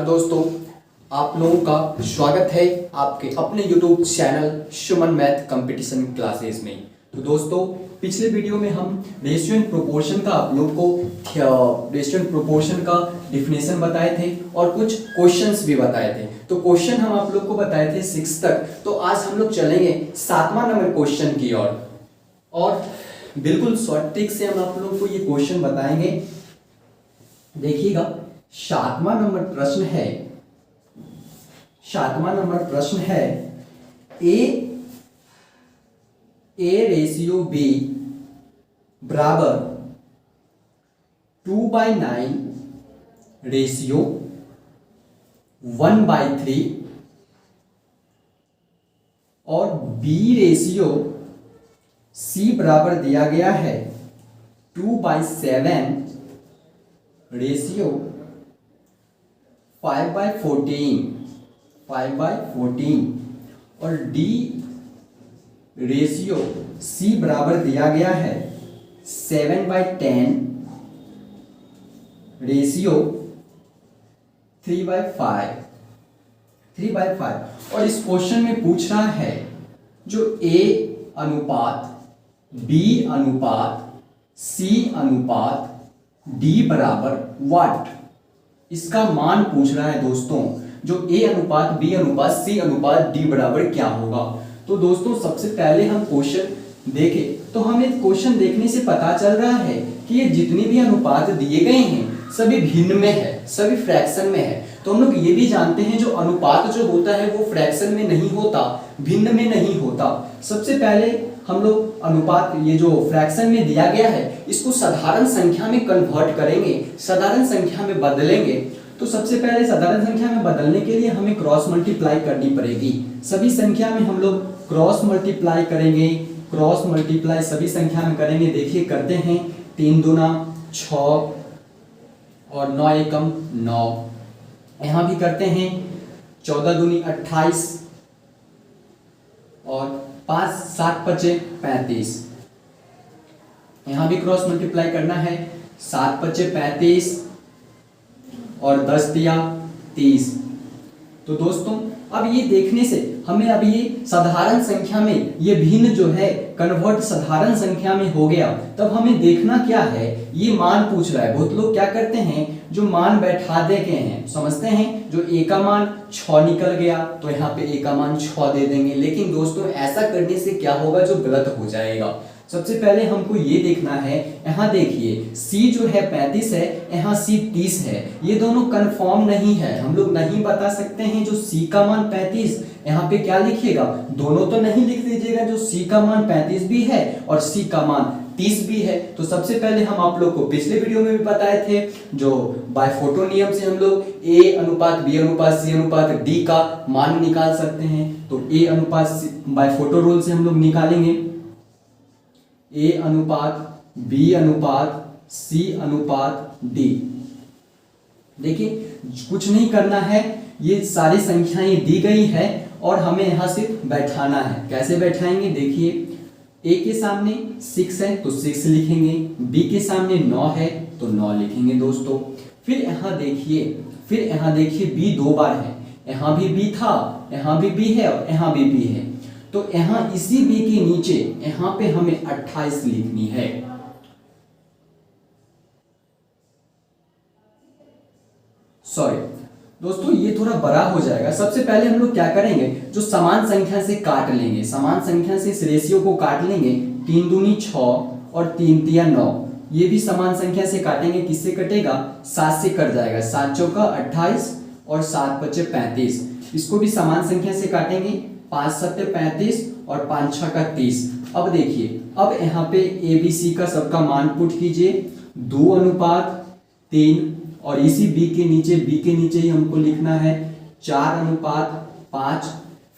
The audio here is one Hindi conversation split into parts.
नमस्कार दोस्तों, आप लोगों का स्वागत है आपके अपने YouTube चैनल सुमन मैथ कंपटीशन क्लासेस में। तो दोस्तों, पिछले वीडियो में हम रेशियो एंड प्रोपोर्शन का आप लोग को रेशियो एंड प्रोपोर्शन का डिफिनेशन बताए थे और कुछ क्वेश्चंस भी बताए थे। तो क्वेश्चन हम आप लोग को बताए थे 6 तक। तो आज हम लोग चलेंगे 7वां नंबर क्वेश्चन की ओर और बिल्कुल शॉर्ट ट्रिक से हम आप लोग को ये क्वेश्चन बताएंगे। देखिएगा, 7वां नंबर प्रश्न है ए रेशियो बी बराबर 2/9 रेशियो 1/3 और बी रेशियो सी बराबर दिया गया है 2/7 रेशियो 5/14 और डी रेशियो सी बराबर दिया गया है 7/10 रेशियो 3/5 और इस क्वेश्चन में पूछ रहा है जो ए अनुपात बी अनुपात सी अनुपात डी बराबर व्हाट, इसका मान पूछ रहा है दोस्तों। जो ए अनुपात बी अनुपात सी अनुपात डी बराबर क्या होगा। तो दोस्तों, सबसे पहले हम क्वेश्चन देखें तो हमें क्वेश्चन देखने से पता चल रहा है कि ये जितने भी अनुपात दिए गए हैं सभी भिन्न में है, सभी फ्रैक्शन में है। तो हम लोग ये भी जानते हैं जो अनुपात जो होता है वो फ्रैक्शन में नहीं होता, भिन्न में नहीं होता। सबसे पहले हम लोग अनुपात ये जो फ्रैक्शन में दिया गया है इसको साधारण संख्या में कन्वर्ट करेंगे, साधारण संख्या में बदलेंगे। तो सबसे पहले साधारण संख्या में बदलने के लिए हमें क्रॉस मल्टीप्लाई करनी पड़ेगी। सभी संख्या में हम लोग क्रॉस मल्टीप्लाई करेंगे, क्रॉस मल्टीप्लाई सभी संख्या में करेंगे। देखिए करते हैं, 3 दूना 6 और 9 एकम 9। यहाँ भी करते हैं 14 दूनी 28 और 5 7 5 35। यहाँ भी क्रॉस मल्टीप्लाई करना है, 7 5 35 और 10 दिया 30। तो दोस्तों, अब ये देखने से हमें अब ये साधारण संख्या में ये भिन्न जो है कन्वर्ट साधारण संख्या में हो गया। तब हमें देखना क्या है, ये मान पूछ रहा है। बहुत लोग क्या करते हैं, जो मान बैठा देते हैं, समझते हैं जो ए का मान 6 निकल गया तो यहाँ पे ए का मान 6 दे देंगे। लेकिन दोस्तों, ऐसा करने से क्या होगा, जो गलत हो जाएगा। सबसे पहले हमको ये देखना है, यहाँ देखिए C जो है 35 है, यहाँ C 30 है। ये दोनों कंफर्म नहीं है, हम लोग नहीं बता सकते हैं जो C का मान 35 यहाँ पे क्या लिखिएगा, दोनों तो नहीं लिख दीजिएगा। जो C का मान 35 भी है और C का मान 30 भी है। तो सबसे पहले हम आप लोग को पिछले वीडियो में भी बताए थे, जो बायफोटो नियम से हम लोग A अनुपात B अनुपात C अनुपात D का मान निकाल सकते हैं। तो A अनुपात बायफोटो रूल से हम लोग निकालेंगे A अनुपात B अनुपात C अनुपात D। देखिए कुछ नहीं करना है, ये सारी संख्याएं दी गई है और हमें यहाँ सिर्फ बैठाना है। कैसे बैठाएंगे, देखिए A के सामने 6 है तो 6 लिखेंगे, B के सामने 9 है तो 9 लिखेंगे दोस्तों। फिर यहाँ देखिए B 2 बार है, यहाँ भी B था, यहाँ भी B है और यहाँ भी B है। तो यहाँ इसी B के नीचे यहाँ पे हमें 28 लिखनी है। सॉरी दोस्तों, ये थोड़ा बड़ा हो जाएगा। सबसे पहले हम लोग क्या करेंगे, जो समान संख्या से काट लेंगे, समान संख्या से इस रेशियो को काट लेंगे। 3 दूनी 6 और 3 तिया 9, ये भी समान संख्या से काटेंगे। किससे कटेगा, 7 से कट जाएगा। 7 चौका 28 और 7 पचे 35। इसको भी समान संख्या से काटेंगे, 5 7 35 और 5 6 का 30। अब देखिए, अब यहाँ पे ABC का सबका मान पुट कीजिए, 2 अनुपात 3 और इसी B के नीचे ही हमको लिखना है 4 अनुपात 5।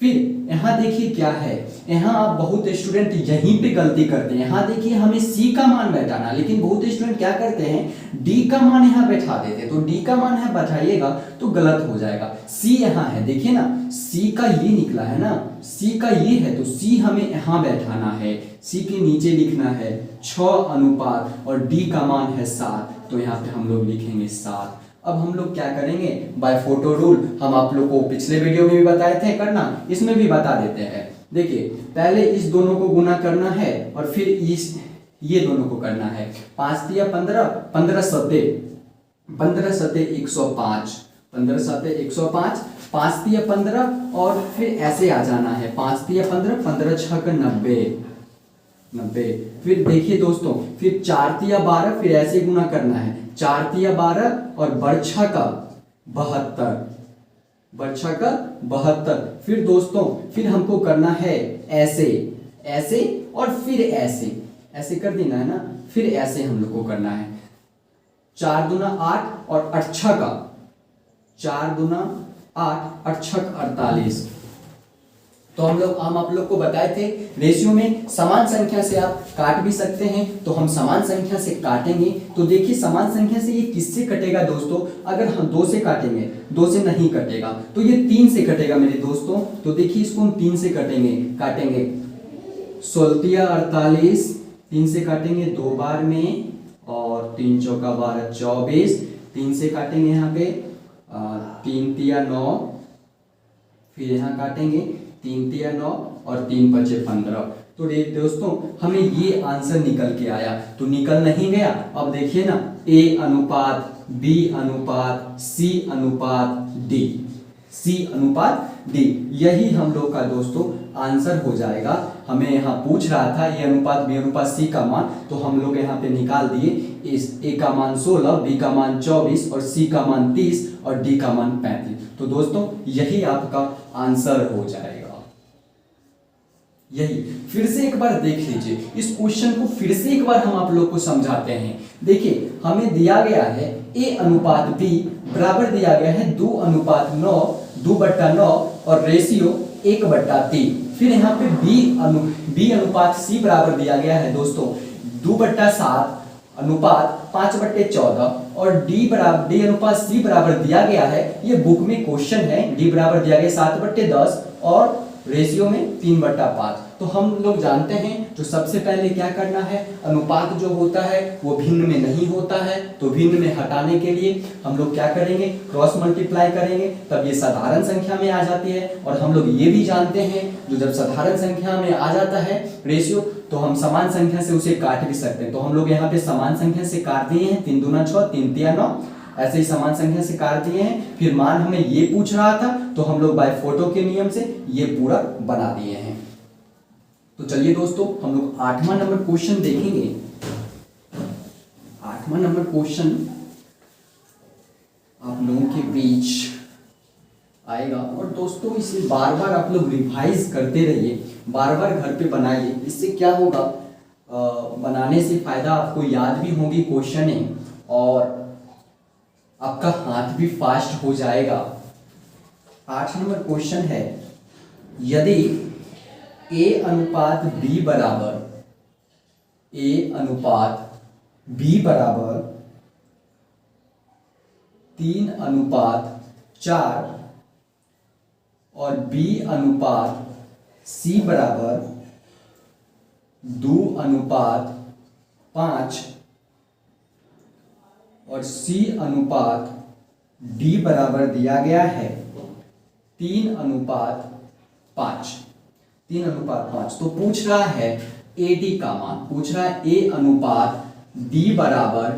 फिर यहाँ देखिए क्या है, यहाँ आप बहुत स्टूडेंट यहीं पे गलती करते हैं। यहाँ देखिए हमें C का मान बैठाना, लेकिन बहुत स्टूडेंट क्या करते हैं, D का मान यहाँ बैठा देते हैं। तो D का मान यहाँ बैठाइएगा तो गलत हो जाएगा। C यहाँ है, देखिए ना, C का ये निकला है ना, C का ये है तो C हमें यहाँ बैठाना है। C के नीचे लिखना है 6 अनुपात और D का मान है 7, तो यहाँ पे हम लोग लिखेंगे 7। अब हम लोग क्या करेंगे, बाय फोटो रूल, हम आप लोग को पिछले वीडियो में भी बताए थे करना, इसमें भी बता देते हैं। देखिए पहले इस दोनों को गुना करना है और फिर इस ये दोनों को करना है। 5 तिया 15, 15 सते 105, 15 सते 105, 5 तिया 15 और फिर ऐसे आ जाना है 5 तिया 15, 15 छक 90। फिर देखिए दोस्तों, फिर 4 तिया 12, फिर ऐसे गुना करना है 4 तिया 12 और बरछा का 72, बरछा का 72। फिर दोस्तों फिर हमको करना है ऐसे ऐसे और फिर ऐसे ऐसे कर देना है ना, फिर ऐसे हम लोग को करना है 4 दूना 8 और 8 का 4 दूना 8 8 48। तो हम आप लोग को बताए थे रेशियो में समान संख्या से आप काट भी सकते हैं, तो हम समान संख्या से काटेंगे। तो देखिए समान संख्या से ये किससे कटेगा दोस्तों, अगर हम 2 से काटेंगे 2 से नहीं कटेगा, तो ये 3 से कटेगा मेरे दोस्तों। तो देखिए इसको हम 3 से काटेंगे 16 48, 3 से काटेंगे 2 बार में और 3 चौका 12 24, 3 से काटेंगे यहाँ पे 3 तिया 9, फिर यहाँ काटेंगे 3 तिया 9 और 3 पचे 15। तो दोस्तों हमें ये आंसर निकल के आया। तो निकल नहीं गया, अब देखिए ना A अनुपात B अनुपात C अनुपात D, C अनुपात D, यही हम लोग का दोस्तों आंसर हो जाएगा। हमें यहाँ पूछ रहा था A अनुपात B अनुपात C का मान, तो हम लोग यहाँ पे निकाल दिए। इस A का मान 16, B का मान 24 और C का मान 30 और D का मान 35। तो दोस्तों यही आपका आंसर हो जाएगा। यही फिर से एक बार देख लीजिए, इस क्वेश्चन को फिर से एक बार हम आप लोग को समझाते हैं। देखिए हमें दिया गया है A अनुपात B बराबर दिया गया है 2 अनुपात 9, 2/9 और रेशियो 1/3। फिर यहाँ पे B अनुपात C बराबर दिया गया है दोस्तों 2/7 अनुपात 5/14 और D अनुपात C बराबर दिया गया है, ये बुक में क्वेश्चन है, D बराबर दिया गया 7/10 और रेशियो में 3/5। तो हम लोग जानते हैं जो सबसे पहले क्या करना है, अनुपात जो होता है वो भिन्न में नहीं होता है, तो भिन्न में हटाने के लिए हम लोग क्या करेंगे, क्रॉस मल्टीप्लाई करेंगे, तब ये साधारण संख्या में आ जाती है। और हम लोग ये भी जानते हैं जो जब साधारण संख्या में आ जाता है रेशियो, तो हम समान संख्या से उसे काट भी सकते हैं। तो हम लोग यहाँ पे समान संख्या से काट दिए हैं 3 दूना 6, 3 तिया 9, ऐसे ही समान संख्या से काट दिए हैं। फिर मान हमें ये पूछ रहा था, तो हम लोग बाय फोटो के नियम से ये पूरा बना दिए हैं। तो चलिए दोस्तों हम लोग 8वां नंबर क्वेश्चन देखेंगे। 8वां नंबर क्वेश्चन आप लोगों के बीच आएगा, और दोस्तों इसे बार बार आप लोग रिवाइज करते रहिए, बार बार घर पे बनाइए। इससे क्या होगा, बनाने से फायदा आपको याद भी होगी क्वेश्चन और आपका हाथ भी फास्ट हो जाएगा। 8 नंबर क्वेश्चन है, यदि A अनुपात B बराबर 3 अनुपात 4 और B अनुपात C बराबर 2 अनुपात 5 और C अनुपात D बराबर दिया गया है 3 अनुपात 5, 3 अनुपात 5। तो पूछ रहा है AD का मान, पूछ रहा है A अनुपात D बराबर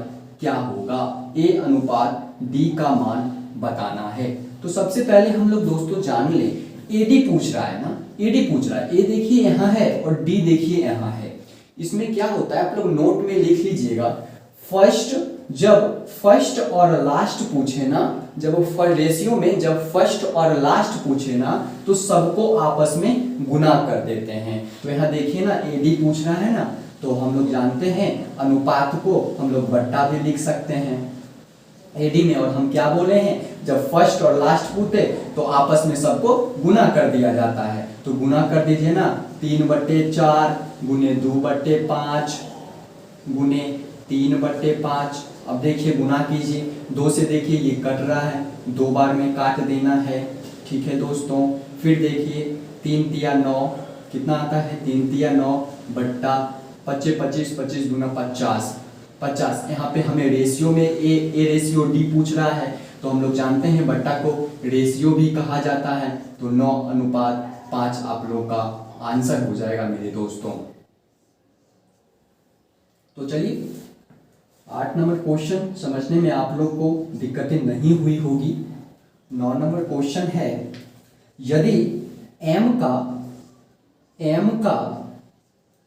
क्या होगा, A अनुपात D का मान बताना है। तो सबसे पहले हम लोग दोस्तों जान ले, AD पूछ रहा है ना, AD पूछ रहा है, A देखिए यहाँ है और D देखिए यहाँ है। इसमें क्या होता है आप लोग नोट में लिख लीजिएगा, जब फर्स्ट और लास्ट पूछे ना, जब रेशियो में जब फर्स्ट और लास्ट पूछे ना, तो सबको आपस में गुना कर देते हैं। तो यहाँ देखिए ना AD पूछ रहा है ना, तो हम लोग जानते हैं अनुपात को हम लोग बट्टा भी लिख सकते हैं AD में। और हम क्या बोले हैं, जब फर्स्ट और लास्ट पूछते तो आपस में सबको गुना कर दिया जाता है। तो गुना कर दीजिए ना, 3/4 गुने 2/5 गुने 3/5। अब देखिए गुना कीजिए, 2 से देखिए ये कट रहा है, 2 बार में काट देना है, ठीक है दोस्तों। फिर देखिए 3 तिया 9 कितना आता है, 3 तिया 9 बट्टा 25 25 25 दूना 50, 50। यहाँ पे हमें रेशियो में ए रेशियो डी पूछ रहा है, तो हम लोग जानते हैं बट्टा को रेशियो भी कहा जाता है, तो 9:5 आप लोग का आंसर हो जाएगा मेरे दोस्तों। तो चलिए 8 नंबर क्वेश्चन समझने में आप लोग को दिक्कतें नहीं हुई होगी। 9 नंबर क्वेश्चन है, यदि m का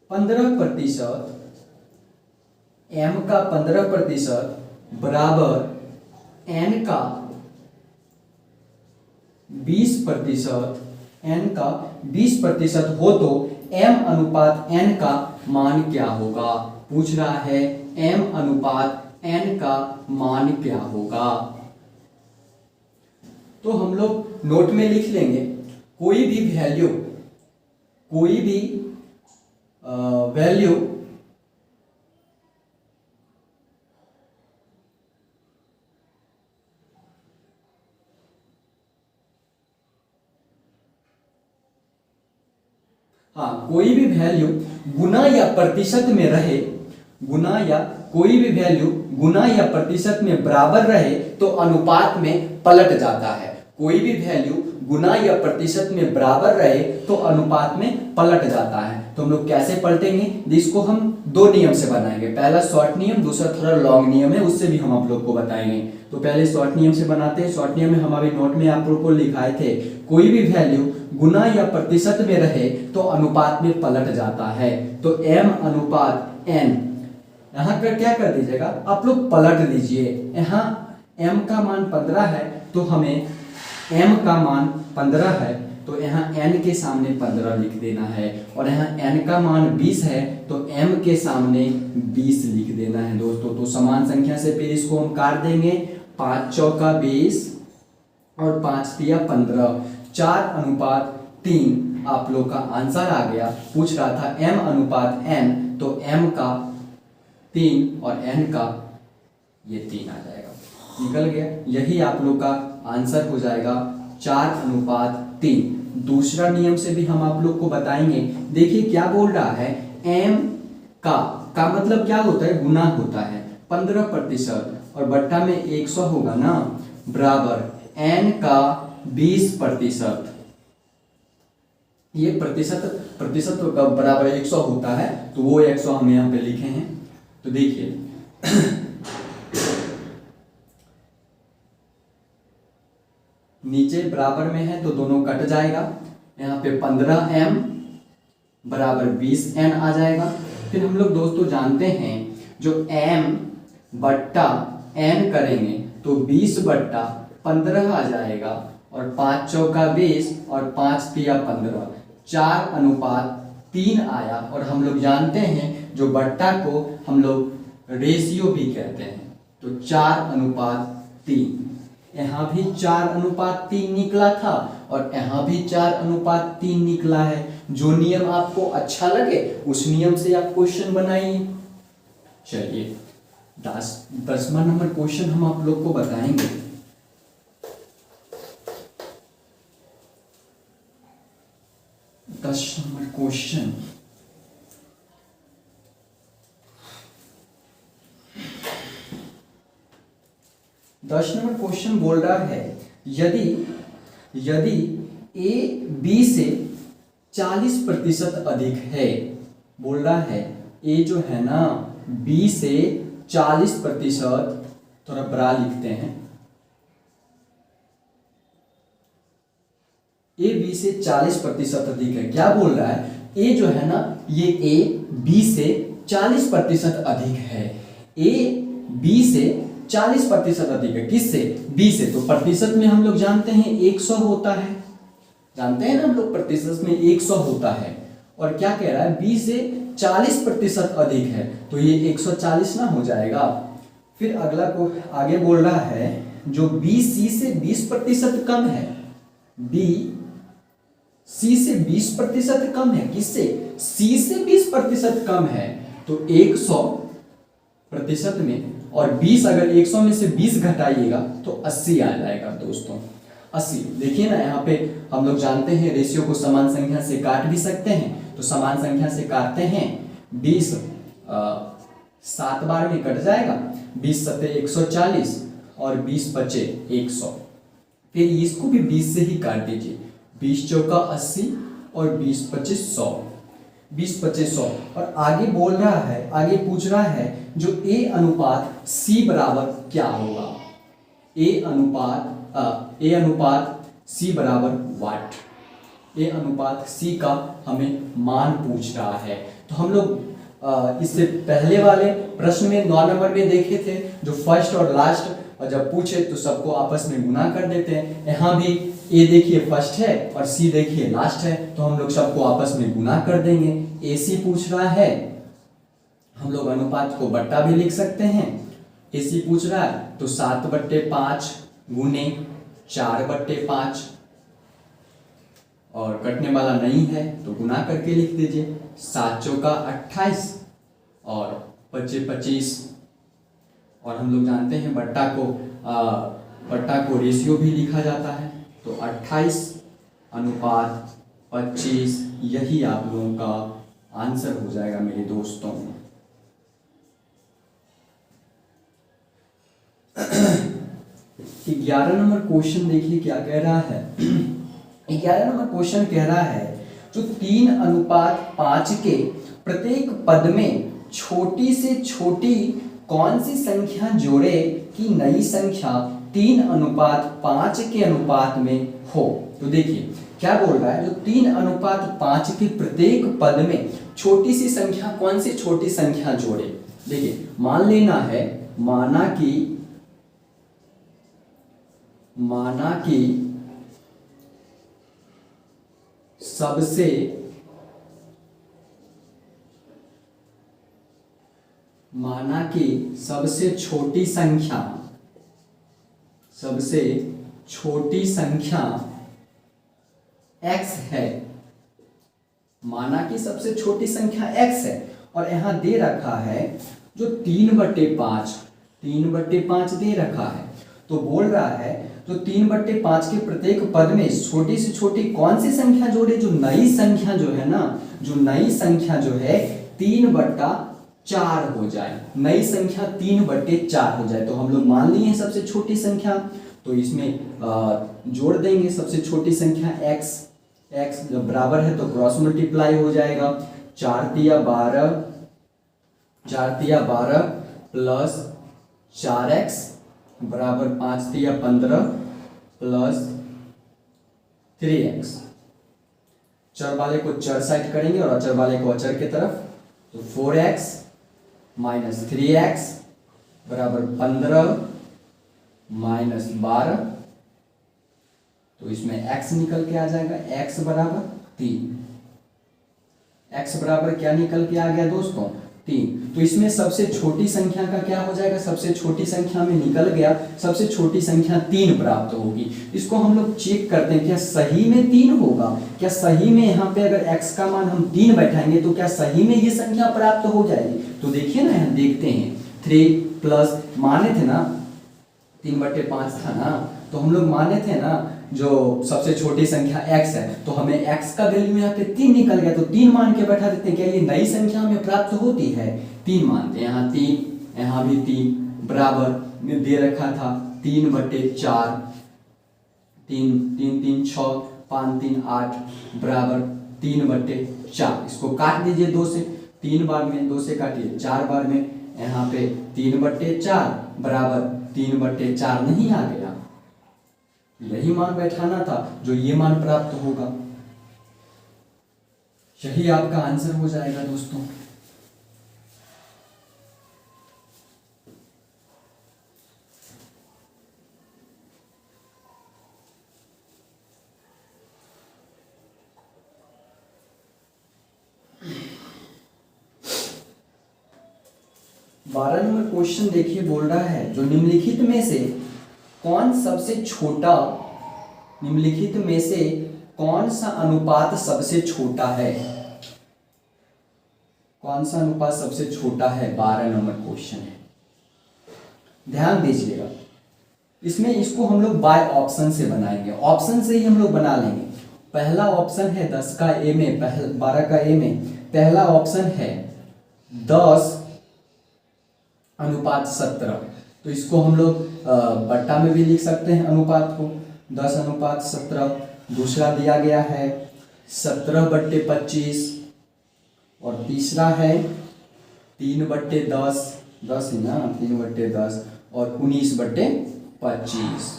15% बराबर n का 20% हो तो m अनुपात n का मान क्या होगा। पूछ रहा है m अनुपात n का मान क्या होगा। तो हम लोग नोट में लिख लेंगे, कोई भी वैल्यू कोई भी वैल्यू गुना या प्रतिशत में रहे, कोई भी वैल्यू गुना या प्रतिशत में बराबर रहे तो अनुपात में पलट जाता है। कोई भी वैल्यू गुना या प्रतिशत में बराबर रहे तो अनुपात में पलट जाता है। तो हम लोग कैसे पलटेंगे, इसको हम 2 नियम से बनाएंगे। पहला शॉर्ट नियम, दूसरा थोड़ा लॉन्ग नियम है, उससे भी हम आप लोग को बताएंगे। तो पहले शॉर्ट नियम से बनाते हैं। शॉर्ट नियम में हमारे नोट में आप लोग को लिखाए थे, कोई भी वैल्यू गुना या प्रतिशत में रहे तो अनुपात में पलट जाता है। तो m अनुपात n, यहाँ पर क्या कर दीजिएगा आप लोग, पलट दीजिए। यहाँ m का मान 15 है तो हमें m का मान 15 है तो यहाँ n के सामने 15 लिख देना है, और यहाँ n का मान 20 है तो m के सामने 20 लिख देना है दोस्तों। तो समान संख्या से फिर इसको हम काट देंगे, 5 चौका 20 और 5 तिया 15, 4:3 आप लोग का आंसर आ गया। पूछ रहा था m अनुपात n, तो m का 3 और n का ये 3 आ जाएगा, निकल गया। यही आप लोग का आंसर हो जाएगा 4:3। दूसरा नियम से भी हम आप लोग को बताएंगे। देखिए क्या बोल रहा है, m का मतलब क्या होता है, गुना होता है 15% और बट्टा में 100 होगा ना, बराबर n का 20%। ये प्रतिशत तो कब बराबर 100 होता है, तो वो 100 हम यहाँ पे लिखे हैं। तो देखिए नीचे बराबर में है तो दोनों कट जाएगा, यहाँ पे 15m बराबर 20n आ जाएगा। फिर हम लोग दोस्तों जानते हैं जो m बट्टा n करेंगे तो 20/15 आ जाएगा, और 5 चौका 20 और 5 तिया 15, 4:3 आया। और हम लोग जानते हैं जो बट्टा को हम लोग रेशियो भी कहते हैं, तो 4:3। यहाँ भी 4:3 निकला था और यहाँ भी 4:3 निकला है। जो नियम आपको अच्छा लगे उस नियम से आप क्वेश्चन बनाइए। चलिए 10वां नंबर क्वेश्चन हम आप लोग को बताएंगे। क्वेश्चन 10 नंबर क्वेश्चन बोल रहा है, यदि a b से 40% अधिक है, बोल रहा है a जो है ना b से 40%, थोड़ा बड़ा लिखते हैं, a b से 40% अधिक है। क्या बोल रहा है, a जो है ना ये a b से 40% अधिक है, a b से 40% अधिक है। किससे, b से। तो प्रतिशत में हम लोग जानते हैं 100 होता है, जानते हैं ना हम लोग प्रतिशत में 100 होता है। और क्या कह रहा है, b से 40% अधिक है तो ये 140 ना हो जाएगा। फिर अगला को आगे बोल रहा है जो b c से 20% कम है, b c से 20% कम है, किससे, c से 20% कम है, तो 100% में, और 20 अगर 100 में से 20 घटाइएगा तो 80 आ जाएगा दोस्तों, 80। देखिए ना यहाँ पे हम लोग जानते हैं रेशियो को समान संख्या से काट भी सकते हैं, तो समान संख्या से काटते हैं 20 7 बार में कट जाएगा, 20 सत्ते 140 और 20 बचे 100। फिर इसको भी 20 से ही काट दीजिए, 20 चौका 80 और 20 पच्चीस 100, 20 पच्चीस 100। और आगे बोल रहा है, आगे पूछ रहा है जो A अनुपात C बराबर क्या होगा, A अनुपात C बराबर वाट, A अनुपात C का हमें मान पूछ रहा है। तो हम लोग इससे पहले वाले प्रश्न में 9 नंबर में देखे थे, जो फर्स्ट और लास्ट और जब पूछे तो सबको आपस में गुना कर देते हैं। यहाँ भी A देखिए फर्स्ट है और C देखिए लास्ट है, तो हम लोग सबको आपस में गुना कर देंगे। AC पूछ रहा है, हम लोग अनुपात को बट्टा भी लिख सकते हैं। AC पूछ रहा है तो 7/5 गुने 4/5, और कटने वाला नहीं है तो गुना करके लिख दीजिए। 7 चौका 28 और 25 25, और हम लोग जानते हैं बट्टा को रेशियो भी लिखा जाता है, तो 28 अनुपात 25, यही आप लोगों का आंसर हो जाएगा मेरे दोस्तों। 11 नंबर क्वेश्चन देखिए क्या कह रहा है। 11 नंबर क्वेश्चन कह रहा है जो 3:5 के प्रत्येक पद में छोटी से छोटी कौन सी संख्या जोड़े कि नई संख्या 3:5 के अनुपात में हो। तो देखिए क्या बोल रहा है, जो 3:5 के प्रत्येक पद में छोटी सी संख्या, कौन सी छोटी संख्या जोड़े। देखिए मान लेना है, माना कि सबसे छोटी संख्या x है, माना कि सबसे छोटी संख्या x है, और यहां दे रखा है जो 3/5 दे रखा है। तो बोल रहा है तो 3/5 के प्रत्येक पद में छोटी से छोटी कौन सी संख्या जोड़े, जो नई संख्या जो है ना, जो नई संख्या जो है 3/4 हो जाए, नई संख्या 3/4 हो जाए। तो हम लोग मान लिए हैं सबसे छोटी संख्या, तो इसमें जोड़ देंगे सबसे छोटी संख्या x जब बराबर है तो क्रॉस मल्टीप्लाई हो जाएगा। 4 तिया 12 प्लस 4x बराबर 5 तिया 15 प्लस 3x। चर वाले को चर साइड करेंगे और अचर वाले को अचर के तरफ, तो 4x माइनस 3x बराबर 15 माइनस 12, तो इसमें x निकल के आ जाएगा, x बराबर 3। x बराबर क्या निकल के आ गया दोस्तों, 3। तो इसमें सबसे छोटी संख्या का क्या हो जाएगा, सबसे छोटी संख्या में निकल गया, सबसे छोटी संख्या 3 प्राप्त होगी। इसको हम लोग चेक करते हैं क्या सही में 3 होगा, क्या सही में यहाँ पे अगर x का मान हम 3 बैठाएंगे तो क्या सही में ये संख्या प्राप्त हो जाएगी। तो देखिए ना, यहाँ देखते हैं 3 प्लस माने थे ना 3/5 था ना, तो हम लोग माने थे ना जो सबसे छोटी संख्या x है, तो हमें x का वैल्यू यहाँ पे 3 निकल गया, तो 3 मान के बैठा देते हैं। क्या ये नई संख्या हमें प्राप्त होती है, 3 मानते हैं। यहाँ 3, यहाँ भी 3 बराबर में दे रखा था 3/4, 3 3 3 6 5 3 8 बराबर 3/4। इसको काट दीजिए 2 से, 3 बार में 2 से काटिए 4 बार में, यहाँ पे 3/4 बराबर 3/4 नहीं आ गया, यही मान बैठाना था जो ये मान प्राप्त होगा, यही आपका आंसर हो जाएगा दोस्तों। बारह नंबर क्वेश्चन देखिए, बोल रहा है जो निम्नलिखित में से कौन सा अनुपात सबसे छोटा है, कौन सा अनुपात सबसे छोटा है, 12 नंबर क्वेश्चन है। ध्यान दीजिएगा, इसमें इसको हम लोग बाय ऑप्शन से बनाएंगे, ऑप्शन से ही हम लोग बना लेंगे। पहला ऑप्शन है 10 का ए में, 12 का ए में पहला ऑप्शन है 10 अनुपात 17। तो इसको हम लोग बट्टा में भी लिख सकते हैं अनुपात को, 10:17। दूसरा दिया गया है 17/25 और तीसरा है 3/10, 10 ही ना, 3/10 और 19/25।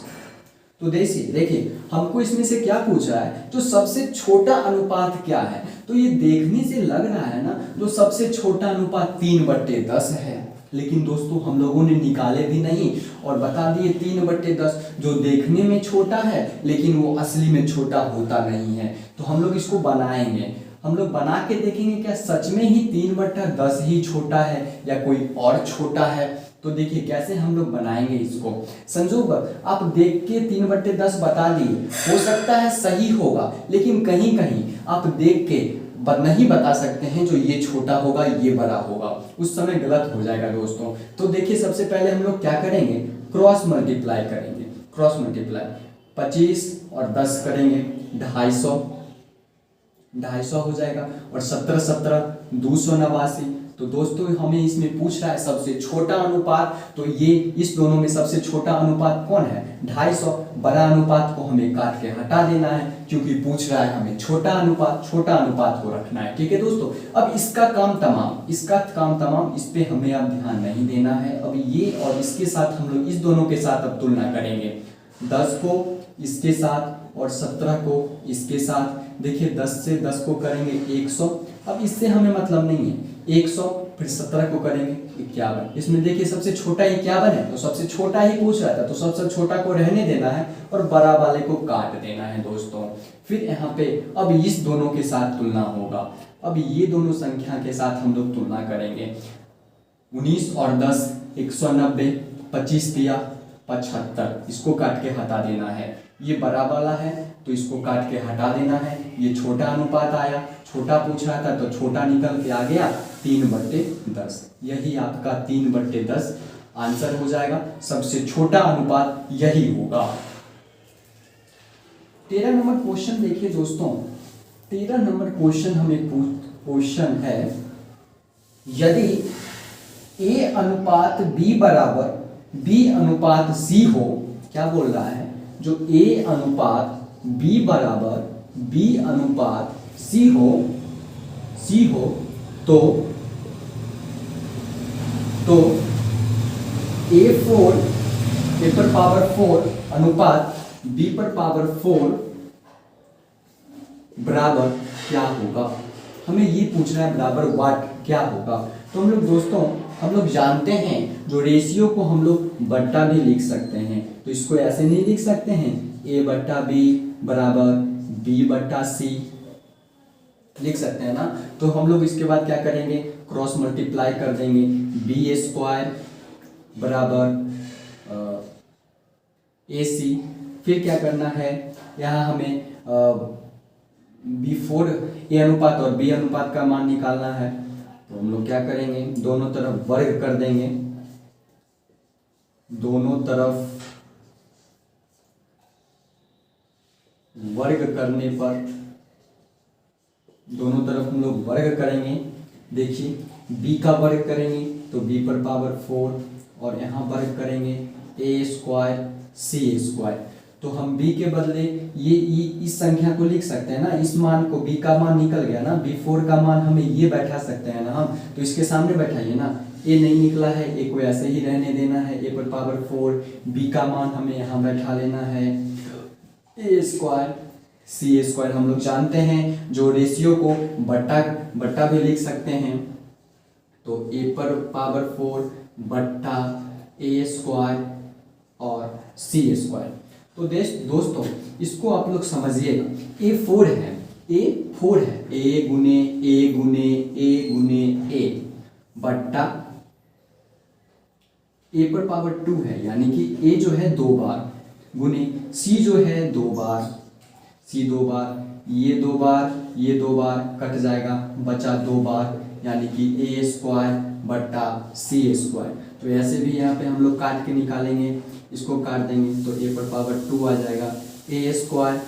तो देखिए हमको इसमें से क्या पूछ रहा है, जो सबसे छोटा अनुपात क्या है। तो ये देखने से लग रहा है ना, जो सबसे छोटा अनुपात 3/10 है, लेकिन दोस्तों हम लोगों ने निकाले भी नहीं और बता दिए 3/10, जो देखने में छोटा है लेकिन वो असली में छोटा होता नहीं है। तो हम लोग इसको बनाएंगे, हम लोग बना के देखेंगे क्या सच में ही 3/10 ही छोटा है या कोई और छोटा है। तो देखिए कैसे हम लोग बनाएंगे इसको। संजोग आप देख के 3/10 बता दिए, हो सकता है सही होगा, लेकिन कहीं कहीं आप देख के नहीं बता सकते हैं जो ये छोटा होगा ये बड़ा होगा, उस समय गलत हो जाएगा दोस्तों। तो देखिए सबसे पहले हम लोग क्या करेंगे, क्रॉस मल्टीप्लाई करेंगे। क्रॉस मल्टीप्लाई 25 और 10 करेंगे 250 हो जाएगा, और 17 289। तो दोस्तों हमें इसमें पूछ रहा है सबसे छोटा अनुपात, तो ये इस दोनों में सबसे छोटा अनुपात कौन है, 250। बड़ा अनुपात को हमें काट के हटा देना है, क्योंकि पूछ रहा है हमें छोटा अनुपात को रखना है। ठीक है दोस्तों, अब इसका काम तमाम, इस पे हमें अब ध्यान नहीं देना है। अब ये और इसके साथ हम लोग इस दोनों के साथ अब तुलना करेंगे, 10 को इसके साथ और 17 को इसके साथ। देखिए 10 से 10 को करेंगे 100, अब इससे हमें मतलब नहीं है, 100 फिर 17 को करेंगे 51। इसमें देखिए सबसे छोटा 51 है, तो सबसे छोटा ही पूछ रहा था, तो सबसे छोटा को रहने देना है और बड़ा वाले को काट देना है दोस्तों। फिर यहाँ पे अब इस दोनों के साथ तुलना होगा, अब ये दोनों संख्या के साथ हम लोग तुलना करेंगे। 19 और 10 190, 25 दिया 75, इसको काट के हटा देना है। ये बड़ा वाला है तो इसको काट के हटा देना है। ये छोटा अनुपात आया, छोटा पूछ रहा था तो छोटा निकल के आ गया 3/10। यही आपका 3/10 आंसर हो जाएगा, सबसे छोटा अनुपात यही होगा। 13 नंबर क्वेश्चन देखिए दोस्तों, 13 नंबर क्वेश्चन हमें क्वेश्चन है, यदि A अनुपात B बराबर B अनुपात C हो, क्या बोल रहा है, जो A अनुपात B बराबर B अनुपात C हो तो A पर पावर 4 अनुपात B पर पावर 4 बराबर क्या होगा। हमें ये पूछ रहा है बराबर व्हाट क्या होगा। तो हम लोग दोस्तों हम लोग जानते हैं जो रेशियो को हम लोग बट्टा भी लिख सकते हैं, तो इसको ऐसे नहीं लिख सकते हैं A/B बराबर B/C लिख सकते हैं ना। तो हम लोग इसके बाद क्या करेंगे, क्रॉस मल्टीप्लाई कर देंगे, B² बराबर AC। फिर क्या करना है, यहाँ हमें B4 A अनुपात और B अनुपात का मान निकालना है। तो हम लोग क्या करेंगे, दोनों तरफ वर्ग कर देंगे, दोनों तरफ वर्ग करने पर दोनों तरफ हम लोग वर्ग करेंगे। देखिए B का वर्ग करेंगे तो B पर पावर 4 और यहाँ वर्ग करेंगे A² C²। तो हम B के बदले ये इस संख्या को लिख सकते हैं ना, इस मान को, B का मान निकल गया ना, B4 का मान हमें ये बैठा सकते हैं ना हम, तो इसके सामने बैठाइए ना। A नहीं निकला है, A को ऐसे ही रहने देना है, A पर पावर 4, B का मान हमें यहाँ बैठा लेना है A² C² हम लोग जानते हैं जो रेशियो को बट्टा भी लिख सकते हैं, तो A पर पावर 4 बट्टा A² और C²। तो दोस्तों इसको आप लोग समझिएगा, A4 है, A गुने A बट्टा A पर पावर 2 है, यानी कि A जो है 2 बार, गुने C जो है 2 बार, C 2 बार, ये 2 बार, ये 2 बार कट जाएगा, बचा 2 बार, यानी कि A² बट्टा C²। तो ऐसे भी यहाँ पे हम लोग काट के निकालेंगे, इसको काट देंगे तो A पर पावर 2 आ जाएगा, A²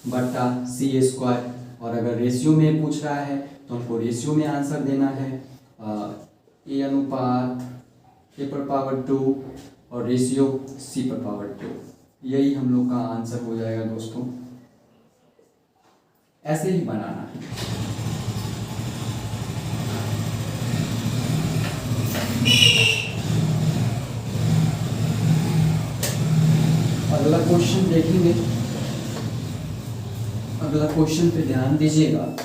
बट्टा C²। और अगर रेशियो में पूछ रहा है तो हमको रेशियो में आंसर देना है, A अनुपात a/2 और रेशियो c/2। यही हम लोग का आंसर हो जाएगा दोस्तों। ऐसे ही बनाना है। अगला क्वेश्चन देखेंगे। अगला क्वेश्चन पे ध्यान दीजिएगा।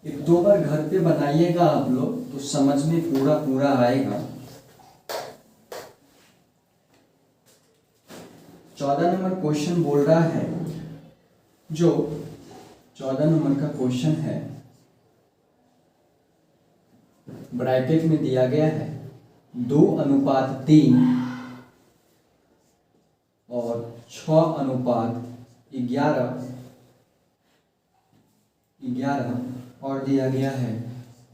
एक दो बार घर पे बनाइएगा आप लोग तो समझ में पूरा आएगा। 14 नंबर क्वेश्चन बोल रहा है, जो 14 नंबर का क्वेश्चन है, ब्रैकेट में दिया गया है 2:3 और 6:11 और दिया गया है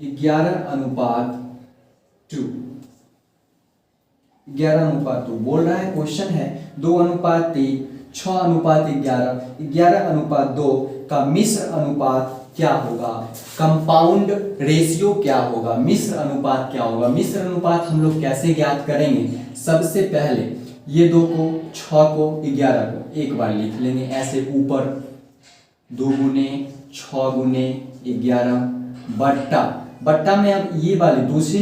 11:2। 11:2 बोल रहा है। क्वेश्चन है 2:3, 6:11, 11:2 का मिश्र अनुपात क्या होगा, कंपाउंड रेशियो क्या होगा, मिश्र अनुपात क्या होगा। मिश्र अनुपात हम लोग कैसे ज्ञात करेंगे? सबसे पहले ये 2 को, 6 को, 11 को एक बार लिख लेंगे ऐसे ऊपर, 2 गुने 6 गुने 11 बट्टा में अब ये वाले दूसरे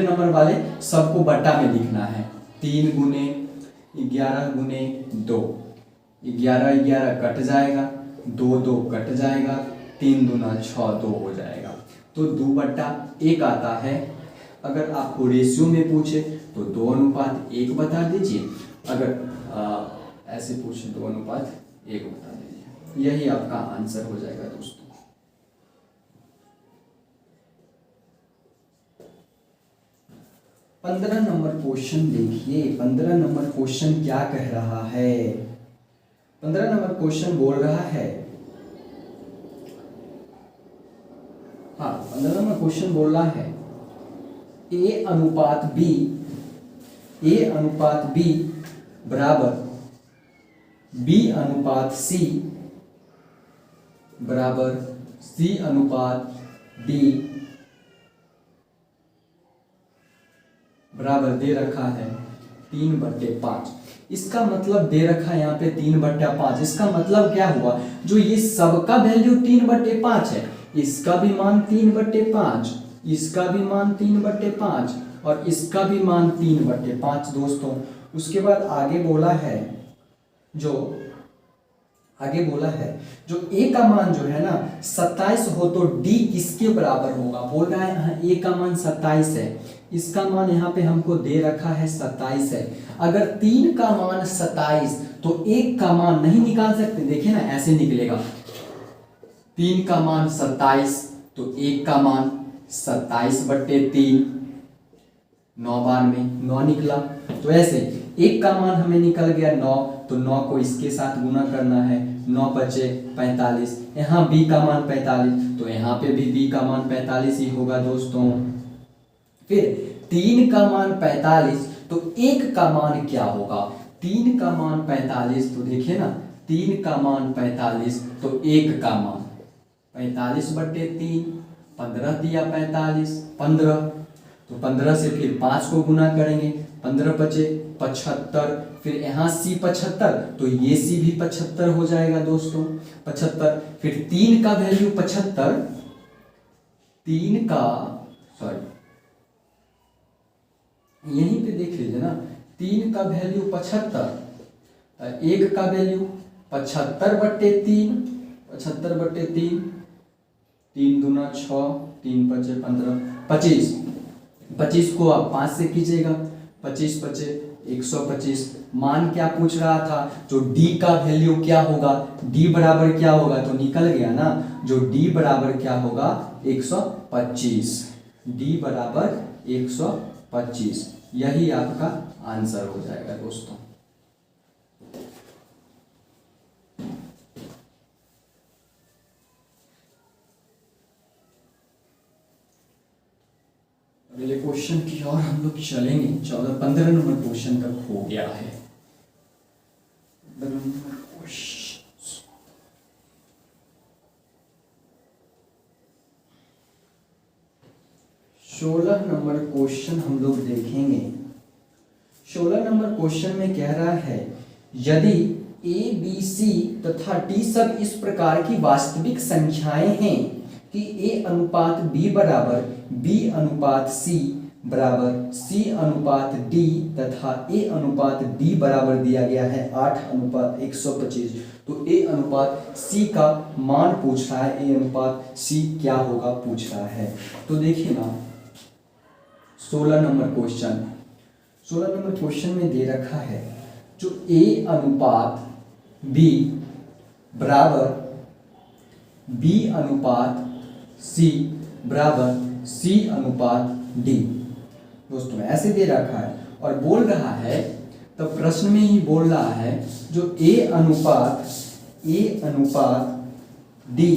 नंबर वाले सबको बट्टा में लिखना है। 3 गुने 11 गुने 2, 11 कट जाएगा, 2 कट जाएगा, 3 दूना 6, 2 हो जाएगा। तो 2/1 आता है। अगर आपको रेशियो में पूछे तो 2:1 बता दीजिए। अगर ऐसे पूछे 2:1 बता दीजिए। यही आपका आंसर हो जाएगा दोस्तों। 15 नंबर क्वेश्चन देखिए। 15 नंबर क्वेश्चन क्या कह रहा है? 15 नंबर क्वेश्चन बोल रहा है, 15 नंबर क्वेश्चन बोल रहा है A/B बराबर B/C बराबर C/D बराबर दे रखा है 3/5। इसका मतलब दे रखा है यहाँ पे 3/5। इसका मतलब क्या हुआ? जो ये सबका वैल्यू 3/5 है, इसका भी मान 3/5, इसका भी मान 3/5 और इसका भी मान 3/5 दोस्तों। उसके बाद आगे बोला है जो A का मान जो है ना 27 हो तो D किसके बराबर होगा? बोल रहा है यहाँ A का मान 27 है, इसका मान यहाँ पे हमको दे रखा है 27 है। अगर 3 का मान 27 तो 1 का मान नहीं निकाल सकते? देखिए ना ऐसे निकलेगा, 3 का मान 27 तो 1 का मान 27/3, 9 बार में 9 निकला। तो ऐसे 1 का मान हमें निकल गया 9, तो 9 को इसके साथ गुना करना है, 9 बचे 45। यहाँ B का मान 45 तो यहाँ पे भी B का मान 45 ही होगा दोस्तों। फिर 3 का मान 45 तो 1 का मान क्या होगा? 3 का मान 45 तो देखिए ना, 3 का मान 45 तो 1 का मान 45/3, 15 दिया 45, 15 तो 15 से फिर 5 को गुना करेंगे, 15 बचे 75। फिर यहाँ C 75 तो ये C भी 75 हो जाएगा दोस्तों, 75। फिर 3 का वैल्यू 75, 3 का यहीं पे देख लीजिए ना, 3 का वैल्यू 75, 1 का वैल्यू 75/3, 75/3, 3 दूना 6, 3 बचे 15, 25। 25 को आप 5 से कीजिएगा, 25 बचे 125। मान क्या पूछ रहा था? जो D का वैल्यू क्या होगा, D बराबर क्या होगा? तो निकल गया ना, जो D बराबर क्या होगा 125, D बराबर 125। यही आपका आंसर हो जाएगा दोस्तों। अगले क्वेश्चन की ओर हम लोग चलेंगे। 15 नंबर क्वेश्चन तक हो गया है। 15 नंबर क्वेश्चन 16 नंबर क्वेश्चन हम लोग देखेंगे। 16 नंबर क्वेश्चन में कह रहा है यदि ए बी सी तथा डी सब इस प्रकार की वास्तविक संख्याएं हैं कि ए अनुपात बी बराबर बी अनुपात सी बराबर सी अनुपात डी तथा ए अनुपात डी बराबर दिया गया है 8 अनुपात 125, तो ए अनुपात सी का मान पूछ रहा है, ए अनुपात सी क्या होगा पूछ रहा है। तो देखिए ना 16 नंबर क्वेश्चन में दे रखा है जो ए अनुपात बी बराबर बी अनुपात सी बराबर सी अनुपात डी, दोस्तों ऐसे दे रखा है और बोल रहा है, तब प्रश्न में ही बोल रहा है जो ए अनुपात डी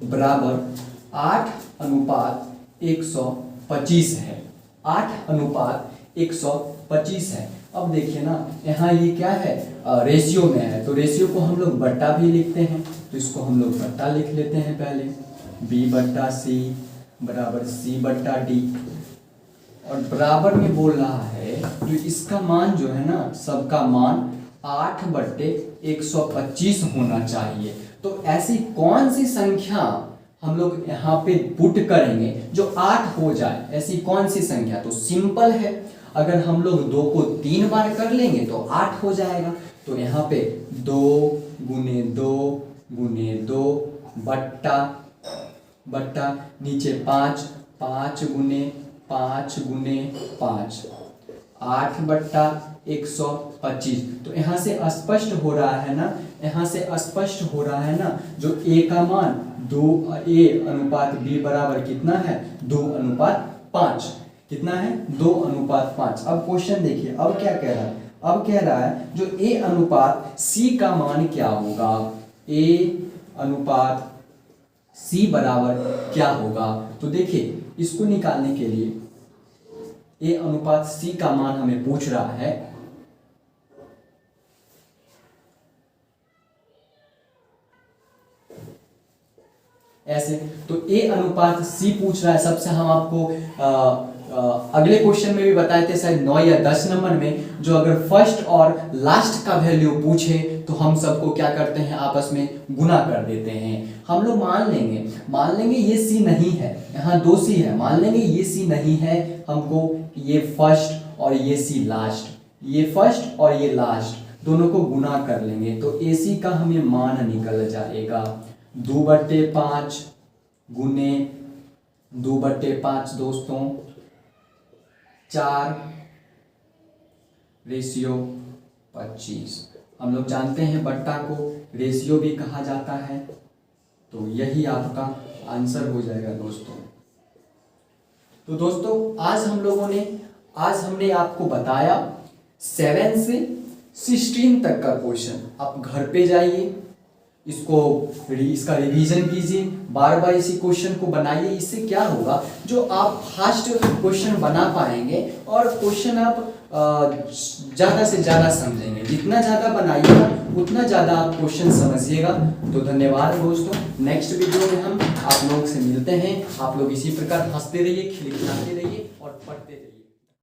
बराबर 8 अनुपात 125 है, 8 अनुपात 125 है। अब देखिए ना यहाँ ये क्या है, रेशियो में है, तो रेशियो को हम लोग बट्टा भी लिखते हैं, तो इसको हम लोग बट्टा लिख लेते हैं पहले, बी बट्टा सी बराबर सी बट्टा डी, और बराबर में बोल रहा है तो इसका मान जो है ना, सबका मान 8/125 होना चाहिए। तो ऐसी कौन सी संख्या हम लोग यहाँ पे पुट करेंगे जो 8 हो जाए, ऐसी कौन सी संख्या? तो सिंपल है, अगर हम लोग 2 को 3 बार कर लेंगे तो 8 हो जाएगा। तो यहाँ पे 2 गुने 2 गुने 2 बट्टा बट्टा नीचे 5, 5 गुने 5 गुने 5, 8/125। तो यहाँ से स्पष्ट हो रहा है ना, यहाँ से स्पष्ट हो रहा है ना, जो ए का मान 2 ए अनुपात बी बराबर कितना है 2:5, कितना है 2:5। अब क्वेश्चन देखिए, अब क्या कह रहा है, अब कह रहा है जो ए अनुपात सी का मान क्या होगा, ए अनुपात सी बराबर क्या होगा। तो देखिए इसको निकालने के लिए ए अनुपात सी का मान हमें पूछ रहा है, ऐसे, तो ए अनुपात सी पूछ रहा है। सबसे हम आपको अगले क्वेश्चन में भी बताए थे शायद 9 या 10 नंबर में, जो अगर फर्स्ट और लास्ट का वैल्यू पूछे तो हम सबको क्या करते हैं, आपस में गुना कर देते हैं। हम लोग मान लेंगे ये सी नहीं है, यहाँ 2 सी है, मान लेंगे ये सी नहीं है, हमको ये फर्स्ट और ये सी लास्ट, ये फर्स्ट और ये लास्ट दोनों को गुना कर लेंगे, तो ए सी का हमें मान निकल जाएगा 2/5 गुने 2/5 दोस्तों 4/25। हम लोग जानते हैं बट्टा को रेशियो भी कहा जाता है, तो यही आपका आंसर हो जाएगा दोस्तों। तो दोस्तों आज हमने आपको बताया 7 से 16 तक का क्वेश्चन। आप घर पे जाइए, इसका रिवीजन कीजिए, बार बार इसी क्वेश्चन को बनाइए। इससे क्या होगा, जो आप फास्ट क्वेश्चन बना पाएंगे और क्वेश्चन आप ज़्यादा से ज़्यादा समझेंगे। जितना ज़्यादा बनाइएगा उतना ज़्यादा आप क्वेश्चन समझिएगा। तो धन्यवाद दोस्तों, नेक्स्ट वीडियो में हम आप लोग से मिलते हैं। आप लोग इसी प्रकार हंसते रहिए, खिलखिलाते रहिए और पढ़ते रहिए।